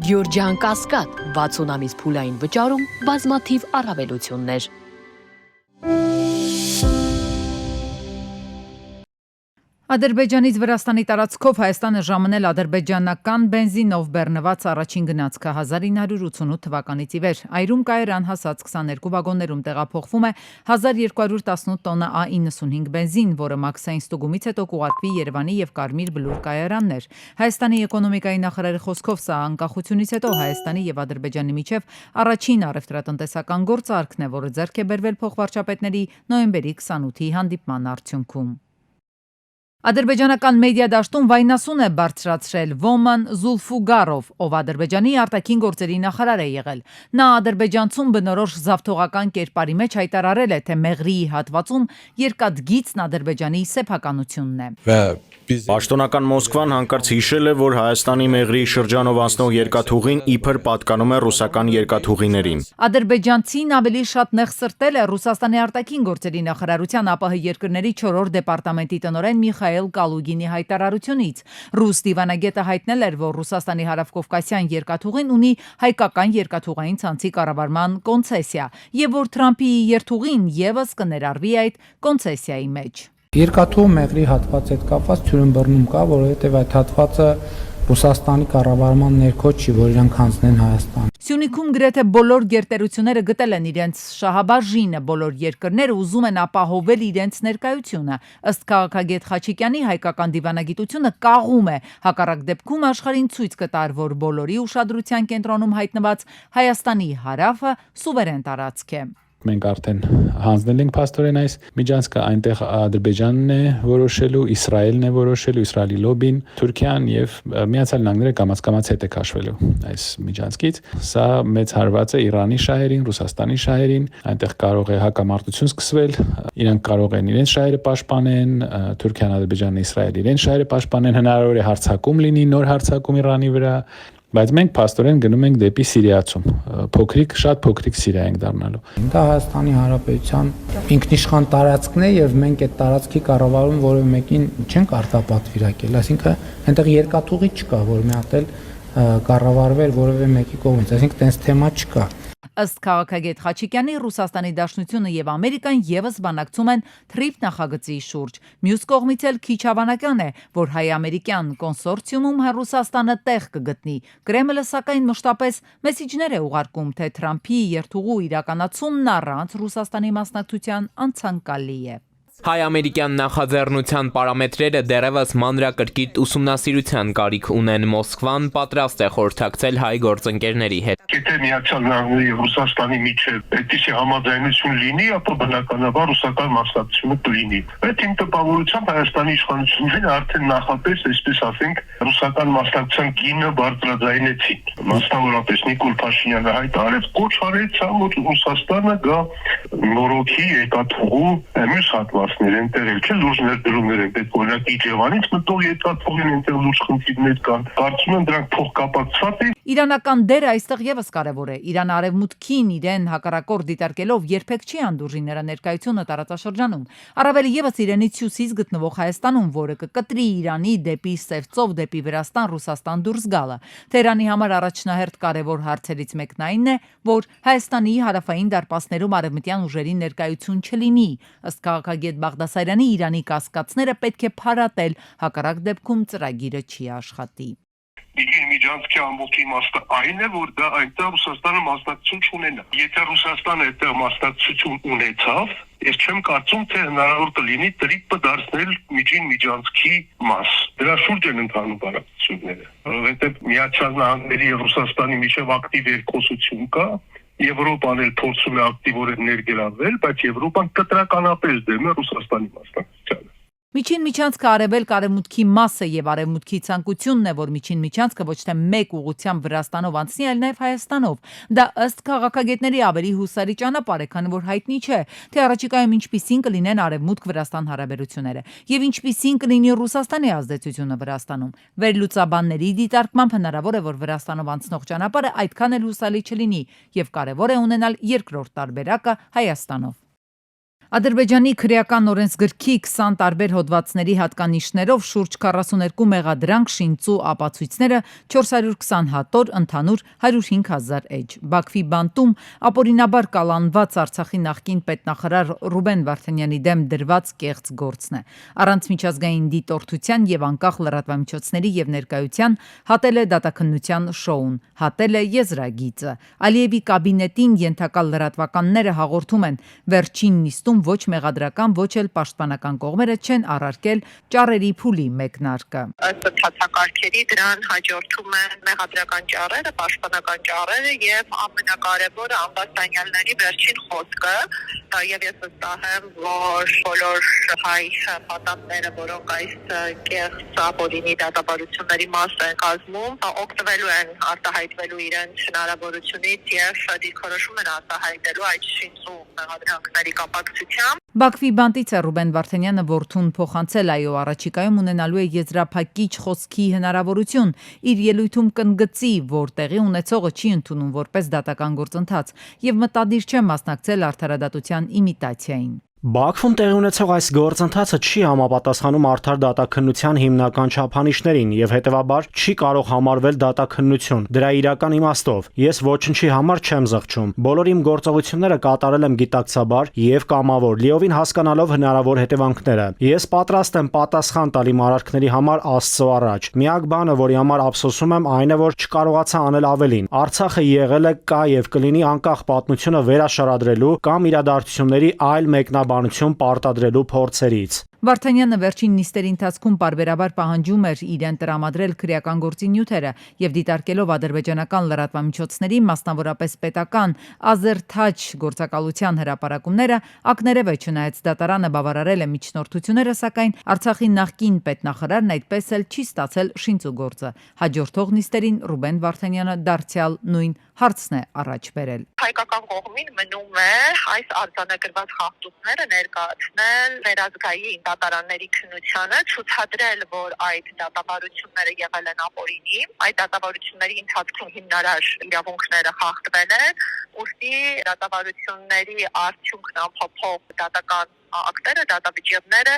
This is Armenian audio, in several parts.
Գյորջյան Կասկադ 60 ամիս փուլային վճարում բազմաթիվ առավելություններ։ Ադրբեջանից Վրաստանի տարածքով Հայաստանը ժամանել ադրբեջանական բենզինով բեռնված առաջին գնացքը 1988 թվականից ի վեր։ Այրում կայարան հասած 22 վագոններում տեղափոխվում է 1218 տոննա A95 բենզին, որը մաքսային ստուգումից հետո կուղարկվի Երևանի եւ Կարմիր Բլուր կայարաններ։ Հայաստանի էկոնոմիկայի նախարարի խոսքով սա անկախությունից հետո Հայաստանի եւ Ադրբեջանի միջև առաջին առևտրատնտեսական գործարքն է, որը ձեռք է բերվել փոխվարչապետների նոյեմբերի 28-ի հանդիպման արդյունքում։ Ադրբեջանական մեդիա դաշտում վայնասուն է բարձրացրել Ոման Զուլֆուգարով, ով Ադրբեջանի արտաքին գործերի նախարար է եղել։ Նա ադրբեջանցում բնորոշ զավթողական կերպարի մեջ հայտարարել է, թե Մեղրիի հատվածում երկաթգիծն Ադրբեջանի սեփականությունն է։ Պաշտոնական Մոսկվան հանկարծ հիշել է, որ Հայաստանի Մեղրիի շրջանով անցնող երկաթուղին իբր պատկանում է ռուսական երկաթուղիներին։ Ադրբեջանցին ավելի շատ նեղսրտել է Ռուսաստանի արտաքին գործերի նախարարության ԱՊՀ երկրների 4-րդ դեպարտամենտի տնօրեն Միխայել Կալուգինի հայտարարությունից։ Ռուս դիվանագետը հայտնել էր, որ Ռուսաստանի հարավկովկասյան երկաթուղին ունի հայկական երկաթուղային ցանցի կառավարման կոնցեսիա, եւ որ Թրամփի երթուղին եւս կներառվի այդ կոնցեսիայի մեջ։ Երկաթուղ Մեղրի հատվածի հետ կապված թյուրըմբռնում կա, որովհետև այդ հատվածը Ռուսաստանի կառավարման ներքո չի, որ իրանք հանձնեն Հայաստան։ Սյունիքում գրեթե բոլոր գերտերությունները գտել են իրենց շահաբաժինը, բոլոր երկրները ուզում են ապահովել իրենց ներկայությունը։ Ըստ քաղաքագետ Խաչիկյանի հայկական դիվանագիտությունը կաղում է, հակառակ դեպքում աշխարհին ցույց կտար, որ բոլորի ուշադրության կենտրոնում հայտնված Հայաստանի հարավը սուվերեն տարածք է։ Մենք արդեն հանձնել ենք փաստորեն այս միջանցքը, այնտեղ Ադրբեջանն է որոշելու, Իսրայելն է որոշելու, Իսրայելի լոբին, Թուրքիան եւ Միացյալ Նահանգները կամաց հետ է քաշվելու այս միջանցքից։ Սա մեծ հարված է Իրանի շահերին, Ռուսաստանի շահերին, այնտեղ կարող է հակամարտություն սկսվել, իրանք կարող են իրենց շահերը պաշտպանեն, Թուրքիան, Ադրբեջանն, Իսրայելը իրենց շահերը պաշտպանեն, հնարավոր է հարձակում լինի, նոր հարձակում Իրանի վրա, բայց մենք փաստորեն գնում ենք դեպի Սիրիացում, շատ փոքրիկ Սիրիա ենք դառնալու։ Դա Հայաստանի Հանրապետության ինքնիշխան տարածքն է եւ մենք այդ տարածքի կառավարում որևէ մեկին չենք արտապատվիրակել, այսինքն այնտեղ երկաթուղի չկա, որ մի հատ էլ կառավարվել որևէ մեկի կողմից, այսինքն տենց թեմա չկա։ Ըստ քաղաքագետ Խաչիկյանի Ռուսաստանի Դաշնությունը եւ Ամերիկան եւս բանակցում են թրիփ նախագծի շուրջ։ Մյուս կողմից էլ քիչ հավանական է, որ հայ-ամերիկյան կոնսորցիումում Ռուսաստանը տեղ կգտնի։ Կրեմլը սակայն մշտապես մեսիջներ է ուղարկում, թե Թրամփի երթուղու իրականացումն առանց Ռուսաստանի մասնակցության անցանկալի է։ Հայ-ամերիկյան նախաձեռնության պարամետրերը դեռևս մանրակրկիտ ուսումնասիրության կարիք ունեն։ Մոսկվան պատրաստ է խորհրդակցել հայ գործընկերների հետ։ Եթե Միացյալ Նահանգների եւ Ռուսաստանի միջև այդպիսի համաձայնություն լինի, ապա բնականաբար ռուսական մասնակցությունը կլինի։ Այդ իմ տպավորությամբ Հայաստանի իշխանությունները արդեն նախապես, այսպես ասենք, ռուսական մասնակցության գինը բարձրաձայնեցին։ Մասնավորապես Նիկոլ Փաշինյանը հայտարարեց, կոչ արեց, որ Ռուսաստանը գա նորոգի երկաթուղու մյուս հատվածներ, այնտեղ էլ չէ լուրջ ներդրումներ են պետք, օրինակ Իջևանից մտող երկաթուղին այնտեղ լուրջ խնդիրներ կան։ Կարծում եմ դրանք փոխկապակցված են։ Իրանական դերը այստեղ եւս կարևոր է։ Իրանը արևմուտքին իրեն հակառակորդ դիտարկելով երբեք չի անդուրժի նրա ներկայությունը տարածաշրջանում։ Առավել եւս իրենից հյուսիս գտնվող Հայաստանում, որը կկտրի Իրանի դեպի Սևծով դեպի Վրաստան, Ռուսաստան դուրս գալը։ Թեհրանի համար առաջնահերթ կարևոր հարցերից մեկն այն է, որ Հայաստանի հարավային դարպասներում արևմտյան ուժերի ներկայություն չլինի։ Ըստ քաղաքագետ Բաղդասարյանի Իրանի կասկածները պետք է փարատել, հակառակ դեպքում ծրագիրը չի աշխատի։ Իգին միջանցքի ամբողջ իմաստը այն է, որ դա այնտեղ Ռուսաստանը մասնակցություն չունենա։ Եթե Ռուսաստանը այդտեղ մասնակցություն ունեցավ, ես չեմ կարծում, թե հնարավոր կլինի տրիպը դարձնել միջին միջանցքի մաս։ Դրա շուրջ են ընթանում բանակցությունները, որովհետև Միացյալ Նահանգների եւ Ռուսաստանի միջև ակտիվ երկխոսություն կա։ Եվրոպան էլ փորձում է ակտիվորեն ներգրավել, բայց Եվրոպան կտրականապես դեմ է Ռուսաստանի մասնակցությանը։ Միջին միջանցքը արևելք-արևմուտքի մասը եւ արևմուտքի ցանկությունն է, որ միջին միջանցքը ոչ թե մեկ ուղղությամբ Վրաստանով անցնի, այլ նաեւ Հայաստանով։ Դա ըստ քաղաքագետների ավելի հուսալի ճանապարհ է, քանի որ հայտնի չէ, թե առաջիկայում ինչպիսին կլինեն արևմուտք-Վրաստան հարաբերությունները եւ ինչպիսին կլինի Ռուսաստանի ազդեցությունը Վրաստանում։ Վերլուծաբանների դիտարկմամբ հնարավոր է, որ Վրաստանով անցնող ճանապարհը այդքան էլ հուսալի չլինի եւ կարեւոր է ունենալ երկրորդ տարբերակը Հայաստանով։ Ադրբեջանի քրեական օրենսգրքի 20 տարբեր հոդվածների հատկանիշներով շուրջ 42 մեղադրանք, շինծու ապացույցները 420 հատոր, ընդհանուր 105,000 էջ։ Բաքվի բանտում ապօրինաբար կալանված Արցախի նախկին պետնախարար Ռուբեն Վարդանյանի դեմ դրված կեղծ գործն է։ Առանց միջազգային դիտորդության եւ անկախ լրատվամիջոցների եւ ներկայության հատել է դատաքննության շոուն, հատել է եզրագիծը։ Ալիևի կաբինետին ենթակա լրատվականները հաղորդում են վերջին նիստում ոչ մեղադրական, ոչ էլ պաշտպանական կողմերը չեն առարկել ճառերի փուլի մեկնարկը։ Ըստ ցուցակարգերի դրան հաջորդում են մեղադրական ճառերը, պաշտպանական ճառերը եւ ամենակարևորը Ամբաստանյանների վերջին խոսքը, եւ ես վստահ եմ, որ բոլոր հայ պատանտները, որոնք այս կեղծ ապօրինի դատաբարությունների մաս են կազմում, օգտվելու են արտահայտվելու իրենց հնարավորությունից եւ դիրքորոշում են արտահայտելու այդ շինծու մեղադրանքների կապակցությամբ։ Բաքվի բանտից է Ռուբեն Վարդանյանը որդուն փոխանցել, այո, առաջիկայում ունենալու է եզրափակիչ խոսքի հնարավորություն։ Իր ելույթում կընդգծի, որ տեղի ունեցողը չի ընդունում որպես դատական գործընթաց եւ մտադիր չէ մասնակցել արդարադատության իմիտացիային։ Բաքվում տեղի ունեցող այս գործընթացը չի համապատասխանում արդար դատաքննության հիմնական չափանիշներին եւ հետեւաբար չի կարող համարվել դատաքննություն։ Դրա իրական իմաստով ես ոչնչի համար չեմ զղջում։ Բոլոր իմ գործողությունները կատարել եմ գիտակցաբար եւ կամավոր, լիովին հասկանալով հնարավոր հետևանքները։ Ես պատրաստ եմ պատասխան տալ իմ արարքների համար Աստծո առաջ։ Միակ բանը, որի համար ափսոսում եմ, այն է, որ չկարողացա անել ավելին։ Արցախը եղել է, կա եւ կլինի անկախ պատմությունը վերաշարադրելու կամ իրադարձությունների այլ մեկնաբանություն պարտադրելու փորձերից։ Վարդանյանը վերջին նիստերի ընթացքում պարբերաբար պահանջում էր իրեն տրամադրել քրեական գործի նյութերը եւ դիտարկելով ադրբեջանական լրատվամիջոցների, մասնավորապես պետական Ազերթաչ գործակալության հրապարակումները, ակներևը չնայած դատարանը բավարարել է միջնորդությունները, սակայն Արցախի նախկին պետնախարարն այդպես էլ չի ստացել շինծու գործը։ Հաջորդող նիստերին Ռուբեն Վարդանյանը դարձյալ նույն հարցն է առաջ բերել։ Հայկական կողմին մնում է այս արձանագրված խախտումները ներկայացնել վերազգային դատարանների քննությանը, ցուցադրել, որ այդ դատաբարությունները եղել են ապօրինի, այդ դատաբարությունների ընթացքում հիմնարար իրավունքները խախտվել են, ուստի դատաբարությունների արդյունքն ամփոփող դատական ակտերը, դատավճիռները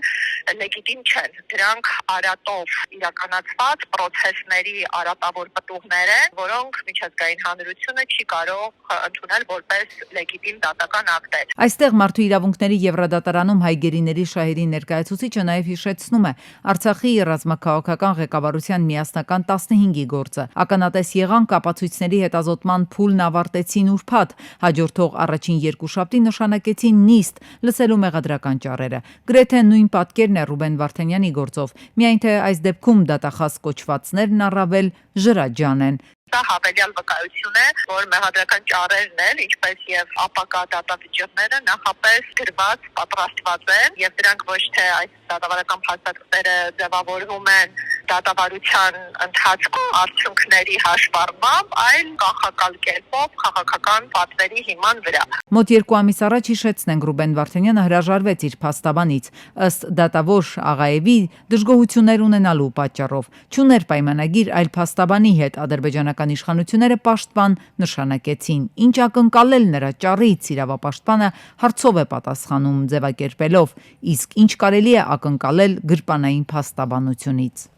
լեգիտիմ չեն։ Դրանք արատով իրականացված պրոցեսների արատավոր պտուղներ են, որոնք միջազգային հանրությունը չի կարող ընդունել որպես լեգիտիմ դատական ակտեր։ Այստեղ Մարդու իրավունքների Եվրադատարանում հայգերիների շահերի ներկայացուցիչը նաև հիշեցնում է Արցախի ռազմաքաղաքական ղեկավարության միասնական 15-ի գործը։ Ականատես եղան կապացույցների հետազոտման փուլն ավարտեցին ուրբաթ, հաջորդող առաջին երկուշաբթի նշանակեցին նիստ, լսելու մեղադրական ճառերը։ Գրեթե նույն պատկերն է Ռուբեն Վարդանյանի գործով, միայն թե այս դեպքում դատախազ կոչվածներն առավել ժրաջան են։ Դա հավելյալ վկայություն է, որ մեղադրական ճառերն են, ինչպես եւ ապակա դատավճիռները նախապես գրված, պատրաստված են եւ դրանք ոչ թե այս դատավարական փաստաթղթերը ձևավորվում են դատավարության ընթացքում արդյունքների հաշվառմամբ, այլ կանխակալ կերպով քաղաքական պատվերի հիման վրա։ Մոտ 2 ամիս առաջ հիշեցնենք Ռուբեն Վարդանյանը հրաժարվեց իր փաստաբանից, ըստ դատավոր Աղաևի դժգոհություններ ունենալու պատճառով։ Չուներ պայմանագիր, այլ փաստաբանի հետ ադրբեջանական իշխանությունները պաշտպան նշանակեցին։ Ինչ ակնկալել նրա ճառից, իրավապաշտպանը հարցով է պատասխանում ձևակերպելով, իսկ ինչ կարելի է ակնկալել գրպանային փաստաբանությունից։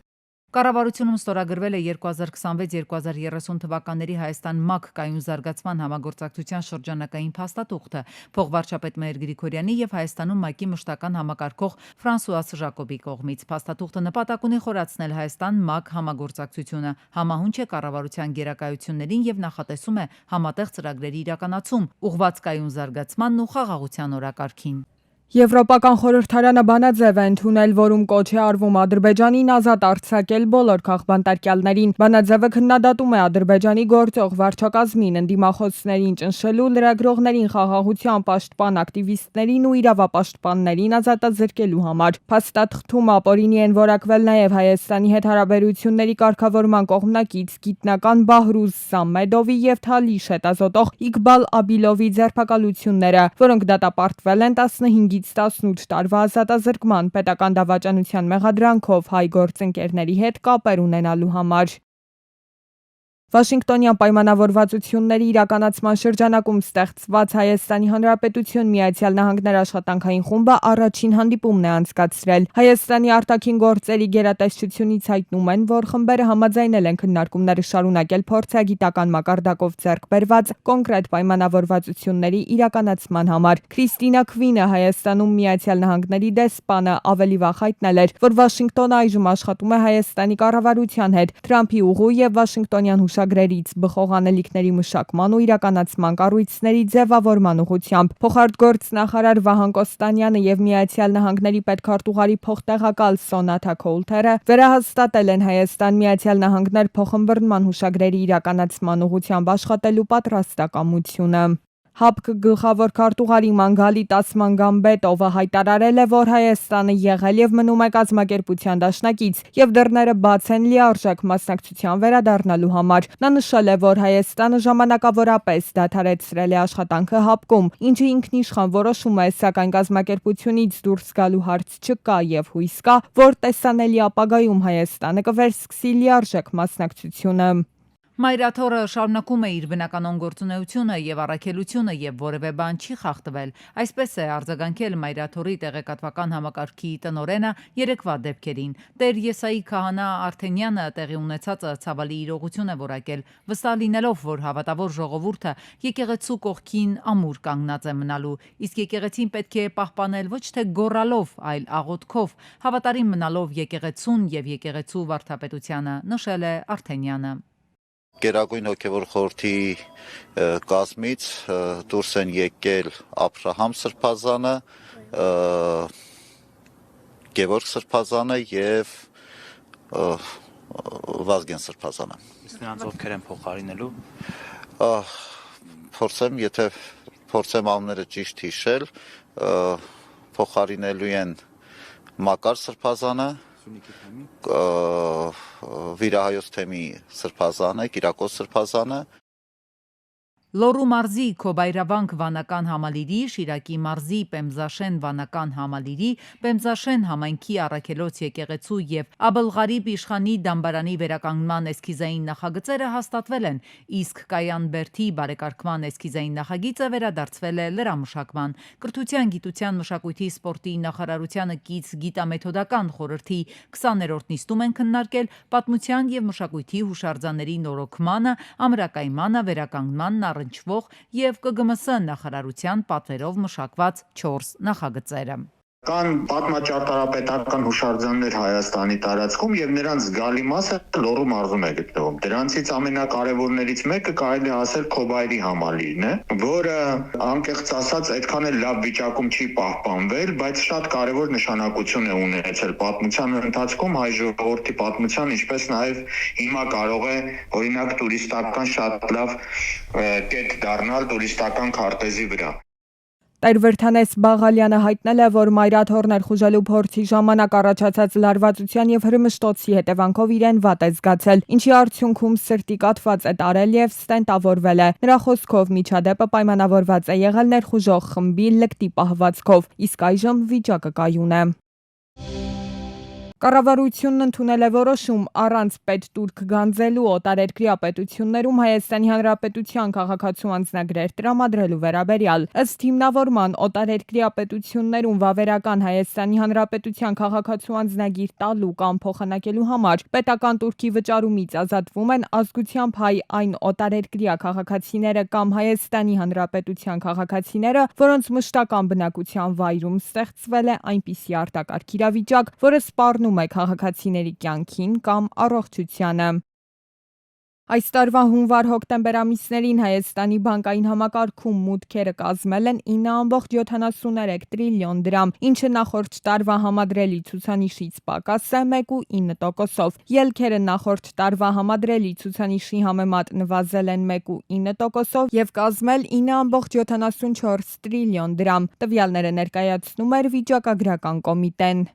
Կառավարությունում ստորագրվել է 2026-2030 թվականների Հայաստան ՄԱԿ կայուն զարգացման համագործակցության շրջանակային փաստաթուղթը փոխվարչապետ Մհեր Գրիգորյանի եւ Հայաստանում ՄԱԿ-ի մշտական համակարգող Ֆրանսուաս Ժակոբի կողմից։ Փաստաթուղթը նպատակ ունի խորացնել Հայաստան-ՄԱԿ համագործակցությունը, համահունչ է կառավարության գերակայություններին եւ նախատեսում է համատեղ ծրագրերի իրականացում, ուղղված կայուն զարգացմանն ու խաղաղության օրակարգին։ Եվրոպական խորհրդարանը բանաձև է ընդունել, որում կոչ է արվում Ադրբեջանին ազատ արձակել բոլոր քաղբանտարկյալներին։ Բանաձևը քննադատում է Ադրբեջանի գործող վարչակազմին, ընդդիմախոսներին ճնշելու, լրագրողներին խաղաղության պաշտպան ակտիվիստներին ու իրավապաշտպաններին ազատազրկելու համար։ Փաստաթղթում ապօրինի են որակվել նաև Հայաստանի հետ հարաբերությունների կարգավորման կողմնակից գիտնական Բահրուզ Սամմեդովի եւ Թալիշ հետազոտող Իկբալ Աբիլովի ձերբակալությունները, որոնք դատապարտվել են 15-ից 18 տարվա ազատազրկման պետական դավաճանության մեղադրանքով հայ գործընկերների հետ կապեր ունենալու համար։ Վաշինգտոնյան պայմանավորվածությունների իրականացման շրջանակում ստեղծված Հայաստանի Հանրապետություն Միացյալ Նահանգներ աշխատանքային խումբը առաջին հանդիպումն է անցկացրել։ Հայաստանի արտաքին գործերի գերատեսչությունից հայտնում են, որ խմբերը համաձայնել են քննարկումները շարունակել փորձագիտական մակարդակով ձեռք բերված կոնկրետ պայմանավորվածությունների իրականացման համար։ Քրիստինա Քվինը Հայաստանում Միացյալ Նահանգների դեսպանը ավելի վաղ հայտնել էր, որ Վաշինգտոնը այժմ աշխատում է Հայաստանի կառավարության հետ Թրամփի ուղու եւ Վաշինգտոնյան հուշագրերից բխող անելիքների մշակման ու իրականացման կառույցների ձևավորման ուղղությամբ։ Փոխարտգործնախարար Վահան Կոստանյանը եւ Միացյալ Նահանգների պետքարտուղարի փոխտեղակալ Սոնաթա Քոլթերը վերահաստատել են Հայաստան Միացյալ Նահանգներ փոխըմբռնման հուշագրերի իրականացման ուղղությամբ աշխատելու պատրաստակամությունը։ ՀԱՊԿ գլխավոր քարտուղարի Մանգալի Տասմանգամբետովը հայտարարել է, որ Հայաստանը եղել եւ մնում է կազմակերպության դաշնակից եւ դռները բաց են լիարժեք մասնակցության վերադառնալու համար։ Նա նշել է, որ Հայաստանը ժամանակավորապես դադարեցրել է աշխատանքը ՀԱՊԿ-ում, ինչը ինքնիշխան որոշում է, սակայն կազմակերպությունից դուրս գալու հարց չկա եւ հույս կա, որ տեսանելի ապագայում Հայաստանը կվերսկսի լիարժեք մասնակցությունը։ Մայրաթորը շարունակում է իր բնականon գործունեությունը եւ առաքելությունը եւ որևէ բան չի խախտվել։ Այսպես է արձագանքել Մայրաթորի տեղեկատվական համակարգի տնօրենը երեկվա դեպքերին։ Տեր Եսայի քահանա Արթենյանը տեղի ունեցածը ցավալի իրողություն է որակել, վստահ լինելով, որ հավատավոր ժողովուրդը եկեղեցու կողքին ամուր կանգնած է մնալու, իսկ եկեղեցին պետք է պահպանել ոչ թե գոռալով, այլ աղոթքով, հավատարիմ մնալով եկեղեցուն եւ եկեղեցու վարդապետությանը, նշել է Արթենյանը։ Գերագույն հոգևոր խորհրդի կազմից դուրս են եկել Աբրահամ Սրբազանը, Գևորգ Սրբազանը եւ Վազգեն Սրբազանը։ Իսկ նրանց ովքեր են փոխարինելու։ Եթե փորձեմ անունները ճիշտ հիշել, փոխարինելու են Մակար Սրբազանը, Վիրահայոց թեմի Սրբազանը, Կիրակոս Սրբազանը, Լոռու մարզի Քոբայրավանք վանական համալիրի, Շիրակի մարզի Պեմզաշեն վանական համալիրի, Պեմզաշեն համայնքի առաքելոց եկեղեցու եւ Աբլղարիբ իշխանի դամբարանի վերականգնման էսքիզային նախագծերը հաստատվել են, իսկ Կայան Բերդի բարեկարգման էսքիզային նախագիծը վերադարձվել է լրամշակման։ Կրթության, գիտության, մշակույթի, սպորտի նախարարությանը կից գիտամեթոդական խորհրդի 20-րդ նիստում են քննարկել պատմության եւ մշակույթի հուշարձանների նորոգմանը, ամրակայմանը, վերականգնմանն առնչվող եւ ԿԳՄՍ նախարարության պատվերով մշակված 4 նախագծերը։ Կան պատմաճարտարապետական հուշարձաններ Հայաստանի տարածքում եւ նրանց զգալի մասը Լոռու մարզում է գտնվում։ Դրանցից ամենակարևորներից մեկը կարելի է ասել Քոբայրի համալիրն է, որը անկեղծ ասած այդքան էլ լավ վիճակում չի պահպանվել, բայց շատ կարևոր նշանակություն է ունեցել պատմության ընթացքում հայ ժողովրդի պատմության, ինչպես նաեւ հիմա կարող է օրինակ տուրիստական շատ լավ կետ դառնալ տուրիստական քարտեզի վրա։ Տեր Վրդանես Բաղալյանը հայտնել է, որ Մայրաթորն ներխուժելու փորձի ժամանակ առաջացած լարվածության եւ հրմշտոցի հետևանքով իրեն վատ է զգացել, ինչի արդյունքում սրտի կաթված է տարել եւ ստենտավորվել է։ Նրա խոսքով միջադեպը պայմանավորված է եղել ներխուժող խմբի լկտի պահվածքով, իսկ այժմ վիճակը կայուն է։ Կառավարությունն ընդունել է որոշում առանց պետտուրք գանձելու օտարերկրյա պետություններում Հայաստանի Հանրապետության քաղաքացու անձնագրեր տրամադրելու վերաբերյալ։ Ըստ հիմնավորման օտարերկրյա պետություններում վավերական Հայաստանի Հանրապետության քաղաքացու անձնագիր տալու կամ փոխանակելու համար պետական տուրքի վճարումից ազատվում են ազգությամբ հայ այն օտարերկրյա քաղաքացիները կամ Հայաստանի Հանրապետության քաղաքացիները, որոնց մշտական բնակության վայրում ստեղծվել է այնպիսի արտակարգ իրավիճակ, որը սպառնում է քաղաքացիների կյանքին կամ առողջությանը։ Այս տարվա հունվար-հոկտեմբեր ամիսներին Հայաստանի բանկային համակարգում մուտքերը կազմել են 9.73 տրիլիոն դրամ, ինչը նախորդ տարվա համադրելի ցուցանիշից պակաս է 1.9%-ով։ Ելքերը նախորդ տարվա համադրելի ցուցանիշի համեմատ նվազել են 1.9%-ով եւ կազմել 9.74 տրիլիոն դրամ։ Տվյալները ներկայացնում էր վիճակագրական կոմիտեն։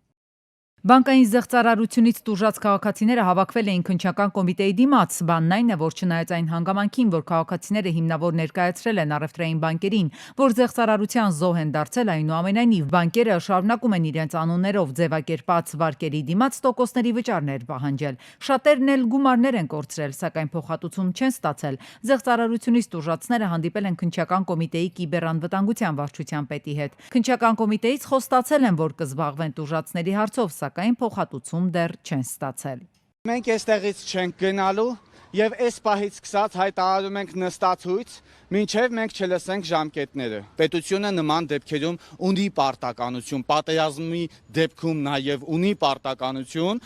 Բանկային զեղծարարությունից տուժած քաղաքացիները հավաքվել էին քննչական կոմիտեի դիմաց։ Բանն այն է, որ չնայած այն հանգամանքին, որ քաղաքացիները հիմնավոր ներկայացրել են առևտրային բանկերին, որ զեղծարարության զոհ են դարձել, այնուամենայնիվ բանկերը շարունակում են իրենց անուններով ձևակերպած վարկերի դիմաց տոկոսների վճարներ պահանջել։ Շատերն էլ գումարներ են կորցրել, սակայն փոխհատուցում չեն ստացել։ Զեղծարարությունից տուժածները հանդիպել են քննչական կոմիտեի կիբերանվտանգության վարչության պետի հետ։ Քննչական կոմիտեից խոստացել են, որ կզբաղվեն տուժածների հարցով, սակայն փոխհատուցում դեռ չեն ստացել։ Մենք այստեղից չենք գնալու եւ այս պահից սկսած հայտարարում ենք նստացույց, մինչեւ մենք չլսենք ժամկետները։ Պետությունը նման դեպքերում ունի պարտականություն, պատերազմի դեպքում նաեւ ունի պարտականություն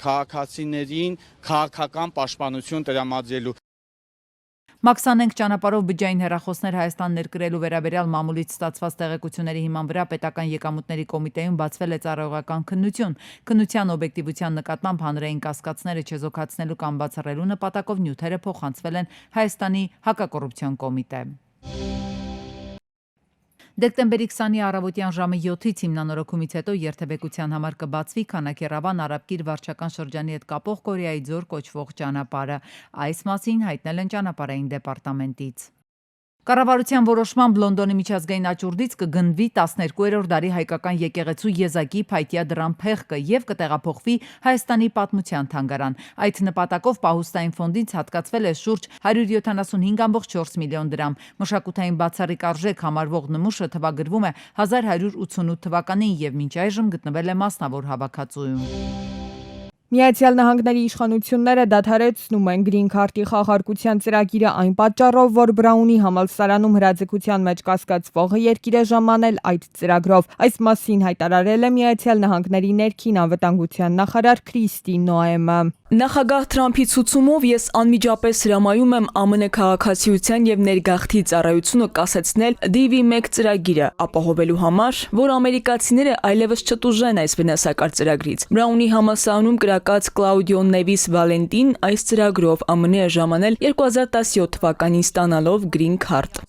քաղաքացիներին քաղաքական պաշտպանություն տրամադրելու։ Մաքսանենք ճանապարհով բջջային հեռախոսներ Հայաստան ներկրելու վերաբերյալ մամուլից ստացված տեղեկությունների հիման վրա պետական եկամուտների կոմիտեում բացվել է ծառայողական քննություն։ Քննության օբյեկտիվության նկատմամբ հանրային կասկածները չեզոքացնելու կամ բացառելու նպատակով նյութերը փոխանցվել են Հայաստանի հակակոռուպցիոն կոմիտե։ Դեկտեմբերի 20-ի առավոտյան ժամը 7-ից հիմնանորոգումից հետո երթևեկության համար կբացվի Քանաքեռավան Արաբկիր վարչական շրջանի հետ կապող Կորեայի ձոր կոչվող ճանապարհը։ Այս մասին հայտնել են ճանապարհային դեպարտամենտից։ Կառավարության որոշմամբ Լոնդոնի միջազգային աճուրդից կգնվի 12-րդ դարի հայկական եկեղեցու եզակի փայտյա դրամ փեղկը եւ կտեղափոխվի Հայաստանի պատմության թանգարան։ Այդ նպատակով պահուստային ֆոնդից հատկացվել է շուրջ 175.4 միլիոն դրամ։ Մշակութային բացառիկ արժեք համարվող նմուշը թվագրվում է 1188 թվականին եւ մինչ այժմ գտնվել է մասնավոր հավաքածուում։ Միացյալ Նահանգների իշխանությունները դադարեցնում են Green Card-ի խաղարկության ծրագիրը այն պատճառով, որ Բրաունի համալսարանում հրաձգության մեջ կասկածվողը երկիր է ժամանել այդ ծրագրով։ Այս մասին հայտարարել է Միացյալ Նահանգների ներքին անվտանգության նախարար Քրիստի Նոեմը։ Նախագահ Թրամփի ցուցումով ես անմիջապես հրամայում եմ ԱՄՆ քաղաքացիության եւ ներգաղթի ծառայությունը կասեցնել DV1 ծրագիրը, ապահովելու համար, որ ամերիկացիները այլևս չտուժեն այս վնասակար ծրագրից։ Բրաունի համալսարանում կրակած Կլաուդիո Նևիս Վալենտին այս ծրագրով ԱՄՆ-ը ժամանել 2017 թվականին ստանալով Green Card։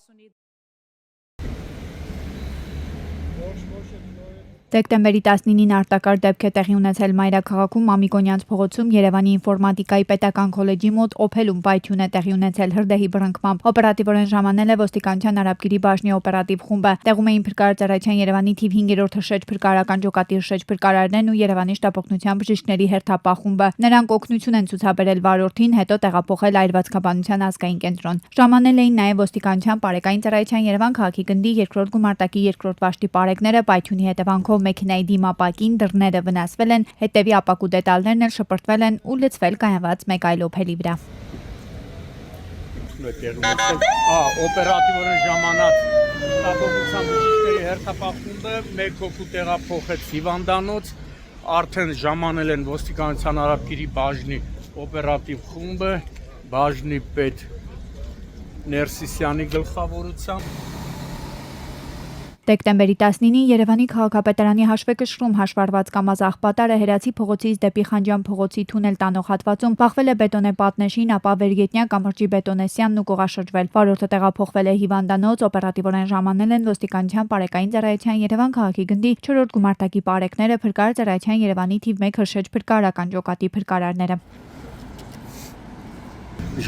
Դեկտեմբերի 19-ին արտակարգ դեպք է տեղի ունեցել Մայրաքաղաքում Մամիկոնյանց փողոցում Երևանի ինֆորմատիկայի պետական քոլեջի մոտ օփելում պայթյուն է տեղի ունեցել հրդեհի բռնկմամբ։ Օպերատիվորեն ժամանել է ոստիկանության Արաբկիրի բաժնի օպերատիվ խումբը։ Տեղում էին փրկարարության Երևանի թիվ 5-րդ հրշեջ փրկարարական ջոկատի հրշեջ փրկարարներն ու Երևանի շտապօգնության բժիշկների հերթապահ խումբը։ Նրանք օգնություն են ցուցաբերել վարորդին, հետո տեղափոխել Այրվածքաբանության ազգային կենտրոն։ Ժամանել էին նաև ոստիկանության Պարեկային ծառայության Երևան քաղաքի գնդի 2-րդ գումարտակի 2-րդ վաշտի պարեկները պայթյունի հետևանքով մեքենայի դիմապակին դռները վնասվել են, հետևի ապակու դետալներն էլ շպրտվել են ու լցվել կայանված մեկ այլ օփելի վրա։ Օպերատիվորեն ժամանած շտապօգնության բժիշկների հերթապահ խումբը մեկ հոգու տեղափոխեց հիվանդանոց, արդեն ժամանել են ոստիկանության Արաբկիրի բաժնի օպերատիվ խումբը, բաժնի պետ Ներսիսյանի գլխավորությամբ։ Դեկտեմբերի 19-ին Երևանի քաղաքապետարանի հաշվեկշռում հաշվառված կամազ-աղբատարը Հերացի փողոցից դեպի Խանջյան փողոցի թունել տանող հատվածում բախվել է բետոնե պատնեշին, ապա վերգետնյա կամրջի բետոնեսյանն ու կողաշրջվել։ Վարորդը տեղափոխվել է հիվանդանոց, օպերատիվորեն ժամանել են ոստիկանության Պարեկային ծառայության Երևան քաղաքի գնդի 4-րդ գումարտակի պարեկները, փրկարար ծառայության Երևանի թիվ 1 հրշեջ փրկարարական ջոկատի փրկարարները։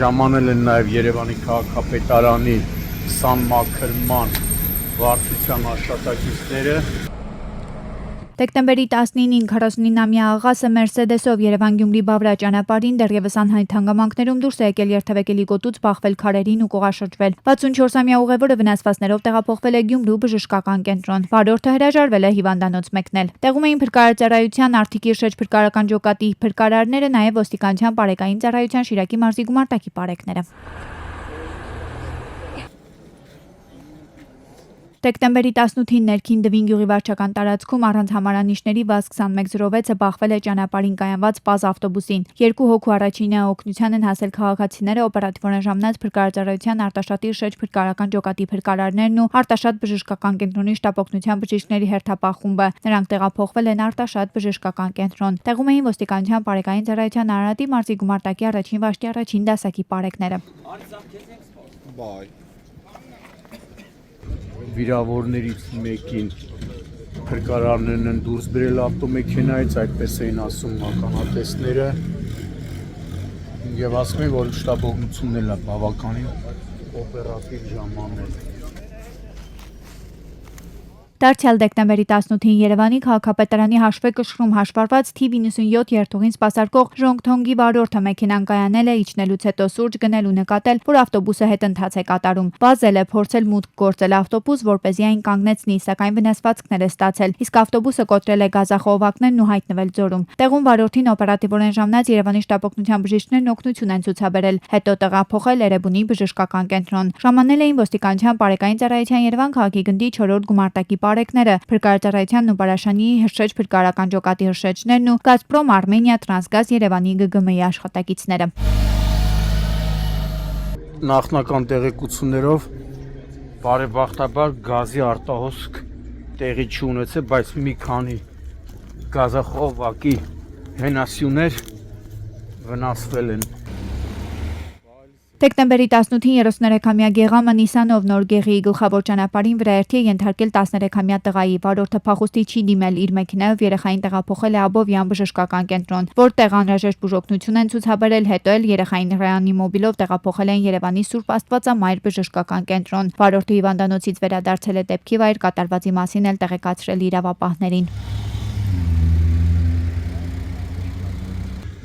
Ժամանել են նաև Երևանի քաղաքապետարանի սանմաքրման վարչության աշխատակիցները։ Դեկտեմբերի 19-ին 49-ամյա աղասը Մերսեդեսով Երևան-Գյումրի Բավրա ճանապարհին դեռևս անհայտ հանգամանքներում դուրս է եկել երթևեկելի գոտուց բախվել քարերին ու կողաշրջվել։ 64-ամյա ուղևորը վնասվածքներով տեղափոխվել է Գյումրու բժշկական կենտրոն։ Վարորդը հրաժարվել է հիվանդանոց մեկնել։ Տեղում էին փրկարարծառայության Արտիկի շեջ փրկարարական ջոկատի փրկարարները, նաև ոստիկանության Պարեկային ծառայության Շիրակի մարզի գումարտակի պարեկները։ Դեկտեմբերի 18-ին ներքին Դվին գյուղի վարչական տարածքում առանց համարանիշների ՎԱԶ-2106-ը բախվել է ճանապարհին կայանված ՊԱԶ ավտոբուսին։ Երկու հոգու առաջինը օգնության են հասել քաղաքացիները, օպերատիվորեն ժամանած փրկարարության Արտաշատի շեջ փրկարարական ջոկատի փրկարարներն ու Արտաշատ բժշկական կենտրոնի շտապօգնության բժիշկների հերթապահ խումբը։ Նրանք տեղափոխվել են Արտաշատ բժշկական կենտրոն։ Տեղում էին ոստիկանության Պարեկային ծառայության Արարատի մարզի գումարտակի առաջին վաշտի առաջին դասակի պարեկները։ Վիրավորներից մեկին Փրկարարներն են դուրս բերել ավտոմեքենայից, այդպես էին ասում ականատեսները։ Եվ ասում են, որ շտաբողությունն էլ է բավականին օպերատիվ ժամանել։ Դարձյալ դեկտեմբերի 18-ին Երևանի քաղաքապետարանի հաշվեկշռում հաշվառված T97 երթուղին սպասարկող Ժոնգթոնգի վարորդը մեքենան կայանել է իջնելուց հետո սուրճ գնել ու նկատել, որ ավտոբուսը հետընթաց է կատարում։ Վազել է փորձել մուտք գործել ավտոբուս, որպեսզի այն կանգնեցնի, սակայն վնասվածքներ է ստացել, իսկ ավտոբուսը կոտրել է գազախողովակներն ու հայտնվել ձորում։ Տեղում վարորդին օպերատիվորեն ժամանած Երևանի շտապօգնության բժիշկներն օգնություն են ցուցաբերել, հետո տեղափոխել Էրեբունի բժշկական կենտրոն։ Ժամանել էին ոստիկանության բարեկային ծառայության Երևան քաղաքի գնդի 4-րդ գումարտակի բարեկները, Փրկարարչարայության ու Բարաշանի հրշեջ փրկարարական ջոկատի հրշեջներն ու Գազպրոմ Արմենիա Տրանսգազ Երևանի ԳԳՄ-ի աշխատակիցները։ Նախնական տեղեկություններով բարեբախտաբար գազի արտահոսք տեղի չունեցել, բայց մի քանի գազախողովակի հենասյուներ վնասվել են։ Դեկտեմբերի 18-ին 33-ամյա Գեղամը Նիսանով Նոր Գեղիի գլխավոր ճանապարհին վրաերթի է ենթարկել 13-ամյա տղայի, վարորդը փախուստի չի դիմել իր մեքենայով, երեխային տեղափոխել է Աբովյան բժշկական կենտրոն, որտեղ անհրաժեշտ բուժօգնություն են ցուցաբերել, հետո էլ երեխային ռեանիմոբիլով տեղափոխել են Երևանի Սուրբ Աստվածամայր բժշկական կենտրոն։ Վարորդը հիվանդանոցից վերադարձել է դեպքի վայր, կատարվածի մասին էլ տեղեկացրել իրավապահներին։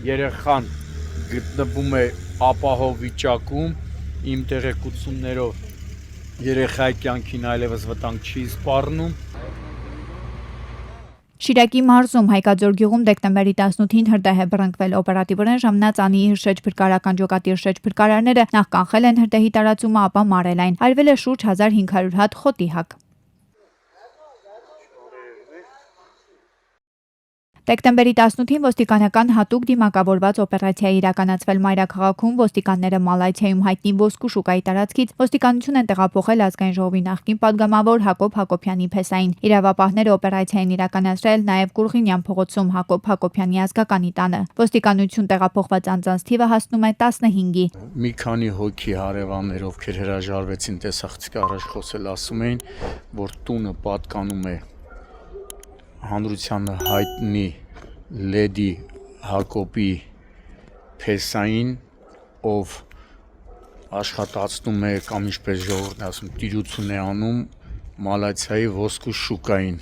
Երեխան գտնվում է ապահով վիճակում, իմ տեղեկություններով երեխայի կյանքին այլևս վտանգ չի սպառնում։ Շիրակի մարզում Հայկաձոր գյուղում դեկտեմբերի 18-ին հրդեհ է բռնկվել օպերատիվորեն ժամանած Անիի հրշեջ փրկարարական ջոկատի հրշեջ փրկարարները նախ կանխել են հրդեհի տարածումը, ապա մարել այն։ Արվել է շուրջ 1500 հատ խոտի հակ։ Դեկտեմբերի 18-ին ոստիկանական հատուկ դիմակավորված օպերացիա է իրականացվել Մայրաքաղաքում, ոստիկանները Մալայցիայում հայտնի ոսկու շուկայի տարածքից ոստիկանություն են տեղափոխել ազգային ժողովի նախկին падգամավոր Հակոբ Հակոբյանի փեսային։ Իրավապահները օպերացիա են իրականացրել նաև Կուրղինյան փողոցում Հակոբ Հակոբյանի ազգականի տանը։ Ոստիկանություն տեղափոխված անձանց թիվը հասնում է 15-ի։ Մի քանի հոգի հարևաններ, ովքեր հրաժարվեցին տեսախցիկի առաջ խոսել, ասում էին, որ տունը պատկանում է հանրությանը հայտնի Լեդի Հակոբի փեսային, ով աշխատացնում է կամ ինչպես ժողովուրդն ասում, տիրություն է անում Մալայցիայի ոսկու շուկային։